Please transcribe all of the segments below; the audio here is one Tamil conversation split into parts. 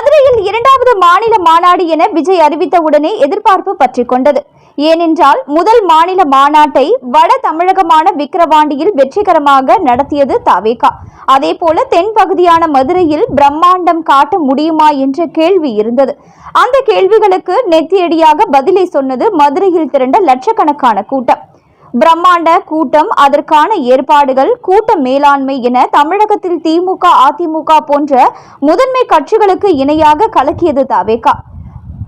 மதுரையில் இரண்டாவது மாநில மாநாடு என விஜய் அறிவித்தவுடனே எதிர்பார்ப்பு பற்றிக் கொண்டது. ஏனென்றால் முதல் மாநில மாநாட்டை வட தமிழகமான விக்கிரவாண்டியில் வெற்றிகரமாக நடத்தியது தவேகா. அதேபோல தென் பகுதியான மதுரையில் பிரம்மாண்டம் காட்ட முடியுமா என்ற கேள்வி இருந்தது. அந்த கேள்விகளுக்கு நெத்தியடியாக பதிலை சொன்னது மதுரையில் திரண்ட லட்சக்கணக்கான கூட்டம். பிரம்மாண்ட கூட்டம், அதற்கான ஏற்பாடுகள், கூட்ட மேலாண்மை என தமிழகத்தில் திமுக, அதிமுக போன்ற முதன்மை கட்சிகளுக்கு இணையாக கலக்கியது தவேகா.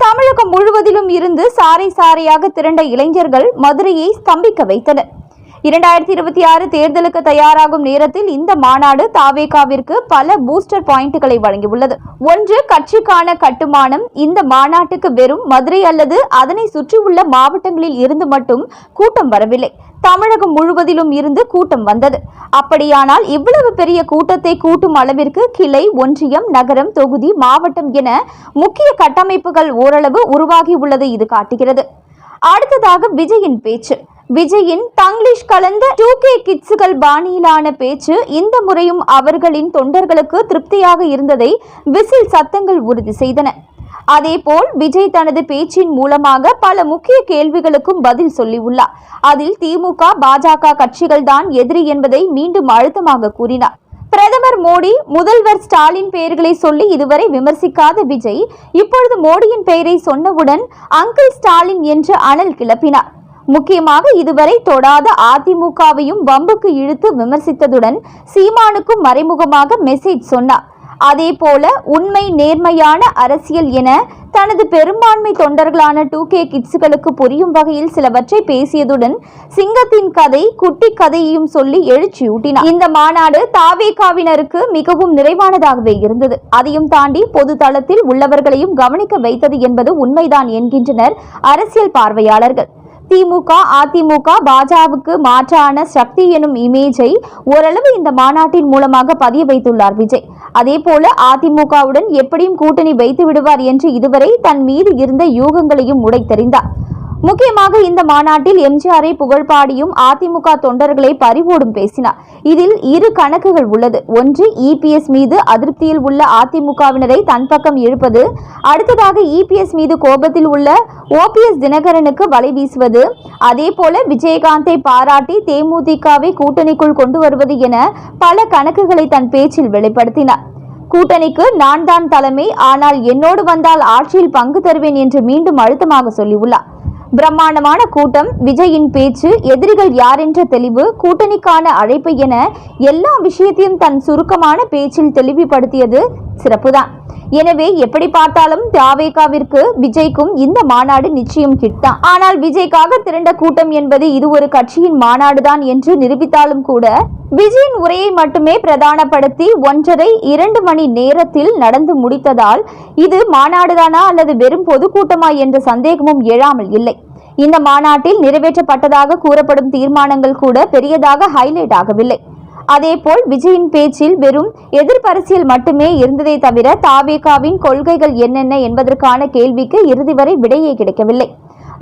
தமிழகம் முழுவதிலும் இருந்து சாறை சாறையாக திரண்ட இளைஞர்கள் மதுரையை ஸ்தம்பிக்க வைத்தனர். 2026 தேர்தலுக்கு தயாராகும் நேரத்தில் இந்த மாநாடு தவேகாவிற்கு பல பூஸ்டர் பாயிண்ட்களை வழங்கியுள்ளது. ஒன்று, கட்சிக்கான கட்டுமானம். இந்த மாநாட்டுக்கு வெறும் மதுரை அல்லது அதனை சுற்றியுள்ள மாவட்டங்களில் இருந்து மட்டும் கூட்டம் வரவில்லை, தமிழகம் முழுவதிலும் இருந்து கூட்டம் வந்தது. அப்படியானால் இவ்வளவு பெரிய கூட்டத்தை கூட்டும் அளவிற்கு கிளை, ஒன்றியம், நகரம், தொகுதி, மாவட்டம் என முக்கிய கட்டமைப்புகள் ஓரளவு உருவாகி உள்ளது இது காட்டுகிறது. அடுத்ததாக விஜயின் பேச்சு. விஜயின் தங்கிலீஷ் கலந்த 2K கிட்ஸுகள் பாணியிலான பேச்சு இந்த முறையும் அவர்களின் தொண்டர்களுக்கு திருப்தியாக இருந்ததை விசில் சத்தங்கள் உறுதி செய்தன. அதேபோல் விஜய் தனது பேச்சின் மூலமாக பல முக்கிய கேள்விகளுக்கும் பதில் சொல்லியுள்ளார். அதில் திமுக, பாஜக கட்சிகள் தான் எதிரி என்பதை மீண்டும் அழுத்தமாக கூறினார். பிரதமர் மோடி, முதல்வர் ஸ்டாலின் பெயர்களை சொல்லி இதுவரை விமர்சிக்காத விஜய் இப்பொழுது மோடியின் பெயரை சொன்னவுடன் அங்கிள் ஸ்டாலின் என்று அனல் கிளப்பினார். முக்கியமாக இதுவரை தொடாத அதிமுகவையும் வம்புக்கு இழுத்து விமர்சித்ததுடன் சீமானுக்கும் மறைமுகமாக மெசேஜ் சொன்னார். அதே போல உண்மை, நேர்மையான அரசியல் என தனது பெரும்பான்மை தொண்டர்களான 2K கிட்ஸுகளுக்கு புரியும் வகையில் சிலவற்றை பேசியதுடன் சிங்கத்தின் கதை, குட்டி கதையையும் சொல்லி எழுச்சியூட்டினார். இந்த மாநாடு தவேகாவினருக்கு மிகவும் நிறைவானதாகவே இருந்தது. அதையும் தாண்டி பொது தளத்தில் உள்ளவர்களையும் கவனிக்க வைத்தது என்பது உண்மைதான் என்கின்றனர் அரசியல் பார்வையாளர்கள். திமுக, அதிமுக, பாஜகவுக்கு மாற்றான சக்தி எனும் இமேஜை ஓரளவு இந்த மாநாட்டின் மூலமாக பதிய வைத்துள்ளார் விஜய். அதேபோல அதிமுகவுடன் எப்படியும் கூட்டணி வைத்து விடுவார் என்று இதுவரை தன் மீது இருந்த யூகங்களையும் உடைத்தெறிந்தார். முக்கியமாக இந்த மாநாட்டில் எம்ஜிஆரை புகழ்பாடியும் அதிமுக தொண்டர்களை பறிவோடும் பேசினார். இதில் இரு கணக்குகள் உள்ளது. ஒன்று, இபிஎஸ் மீது அதிருப்தியில் உள்ள அதிமுகவினரை தன் பக்கம் இழுப்பது. அடுத்ததாக இபிஎஸ் மீது கோபத்தில் உள்ள ஓபிஎஸ் தினகரனுக்கு வலை வீசுவது. அதே போல விஜயகாந்தை பாராட்டி தேமுதிகவை கூட்டணிக்குள் கொண்டு வருவது என பல கணக்குகளை தன் பேச்சில் வெளிப்படுத்தினார். கூட்டணிக்கு நான் தான் தலைமை, ஆனால் என்னோடு வந்தால் ஆட்சியில் பங்கு தருவேன் என்று மீண்டும் அழுத்தமாக சொல்லியுள்ளார். பிரம்மாண்டமான கூட்டம், விஜயின் பேச்சு, எதிரிகள் யார் என்ற தெளிவு, கூட்டணிக்கான அழைப்பு என எல்லா விஷயத்தையும் தன் சுருக்கமான பேச்சில் தெளிவுபடுத்தியது சிறப்புதான். எனவே எப்படி பார்த்தாலும் தவேகாவிற்கு விஜய்க்கும் இந்த மாநாடு நிச்சயம் கிட்டான். ஆனால் விஜய்க்காக திரண்ட கூட்டம் என்பது இது ஒரு கட்சியின் மாநாடுதான் என்று நிரூபித்தாலும் கூட விஜயின் உரையை மட்டுமே பிரதானப்படுத்தி 1.5-2 மணி நேரத்தில் நடந்து முடித்ததால் இது மாநாடுதானா அல்லது வெறும் பொதுக்கூட்டமா என்ற சந்தேகமும் எழாமல் இல்லை. இந்த மாநாட்டில் நிறைவேற்றப்பட்டதாக கூறப்படும் தீர்மானங்கள் கூட பெரியதாக ஹைலைட் ஆகவில்லை. அதேபோல் விஜயின் பேச்சில் வெறும் எதிர்ப்பரசியல் மட்டுமே இருந்ததை தவிர தவேகாவின் கொள்கைகள் என்னென்ன என்பதற்கான கேள்விக்கு இறுதி வரை விடையே கிடைக்கவில்லை.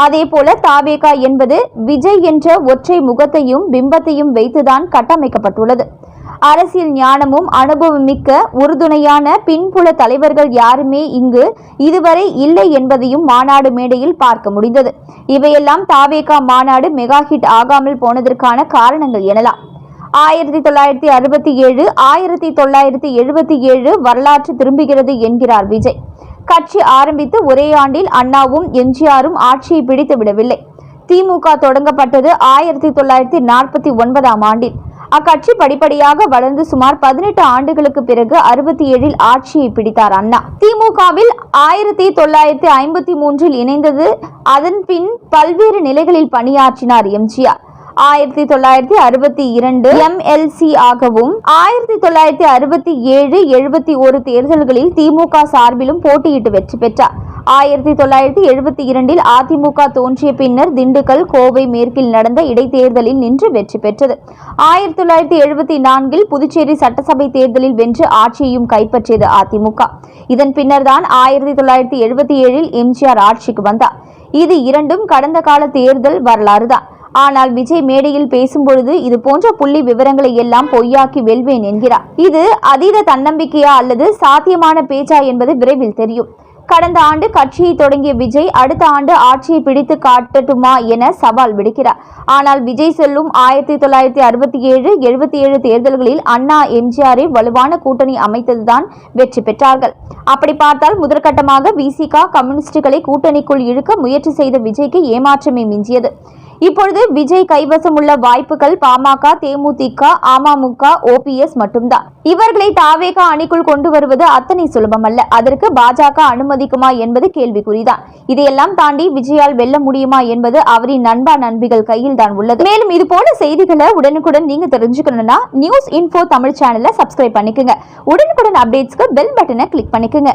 அதேபோல தவேகா என்பது விஜய் என்ற ஒற்றை முகத்தையும் பிம்பத்தையும் வைத்துதான் கட்டமைக்கப்பட்டுள்ளது. அரசியல் ஞானமும் அனுபவம் மிக்க உறுதுணையான பின்புல தலைவர்கள் யாருமே இங்கு இதுவரை இல்லை என்பதையும் மாநாடு மேடையில் பார்க்க முடிந்தது. இவையெல்லாம் தவேகா மாநாடு மெகா ஹிட் ஆகாமல் போனதற்கான காரணங்கள் எனலாம். 1967, 1977 வரலாற்று திரும்புகிறது என்கிறார் விஜய். கட்சி ஆரம்பித்து ஒரே ஆண்டில் அண்ணாவும் எம்ஜிஆரும் ஆட்சியை பிடித்து விடவில்லை. திமுக தொடங்கப்பட்டது 1949ஆம் ஆண்டில். அக்கட்சி படிப்படியாக வளர்ந்து சுமார் 18 ஆண்டுகளுக்கு பிறகு 67இல் ஆட்சியை பிடித்தார் அண்ணா. திமுகவில் 1953இல் இணைந்தது. அதன் பின் பல்வேறு நிலைகளில் பணியாற்றினார் எம்ஜிஆர். 1962 எம்எல்சி ஆகவும் 1967, 71 தேர்தல்களில் திமுக சார்பிலும் போட்டியிட்டு வெற்றி பெற்றார். 1972இல் அதிமுக தோன்றிய பின்னர் திண்டுக்கல், கோவை மேற்கில் நடந்த இடைத்தேர்தலில் நின்று வெற்றி பெற்றது. 1974இல் புதுச்சேரி சட்டசபை தேர்தலில் வென்று ஆட்சியையும் கைப்பற்றியது அதிமுக. இதன் பின்னர்தான் 1977இல் எம்ஜிஆர் ஆட்சிக்கு வந்தார். இது இரண்டும் கடந்த கால தேர்தல் வரலாறுதான். ஆனால் விஜய் மேடையில் பேசும்பொழுது இது போன்ற புள்ளி விவரங்களை எல்லாம் பொய்யாக்கி வெல்வேன் என்கிறார். இது அதீத தன்னம்பிக்கையா அல்லது சாத்தியமான பேச்சா என்பது விரைவில் தெரியும். கடந்த ஆண்டு கட்சியை தொடங்கிய விஜய் அடுத்த ஆண்டு ஆட்சியை பிடித்து காட்டட்டுமா என சவால் விடுக்கிறார். ஆனால் விஜய் சொல்லும் 1967, 77 தேர்தல்களில் அண்ணா, எம்ஜிஆரை வலுவான கூட்டணி அமைத்ததுதான் வெற்றி பெற்றார்கள். அப்படி பார்த்தால் முதற்கட்டமாக விசிக, கம்யூனிஸ்டுகளை கூட்டணிக்குள் இழுக்க முயற்சி செய்த விஜய்க்கு ஏமாற்றமே மிஞ்சியது. இப்பொழுது விஜய் கைவசம் உள்ள வாய்ப்புகள் பாமக, தேமுதிக, அமமுக, ஓபிஎஸ் மட்டும்தான். இவர்களை தாவேக அணிக்குள் கொண்டு வருவது அத்தனை சுலபமல்ல. அதற்கு பாஜக அனுமதிக்குமா என்பது கேள்விக்குறிதான். இதையெல்லாம் தாண்டி விஜயால் வெல்ல முடியுமா என்பது அவரின் நண்பா நண்பிகள் கையில் தான் உள்ளது. மேலும் இது போல செய்திகளை உடனுக்குடன் நீங்க தெரிஞ்சுக்கணும்னா நியூஸ் இன்ஃபோ தமிழ் சேனலை சப்ஸ்கிரைப் பண்ணிக்கோங்க. உடனுக்குடன் அப்டேட்ஸ்க்கு பெல் பட்டனை கிளிக் பண்ணிக்கோங்க.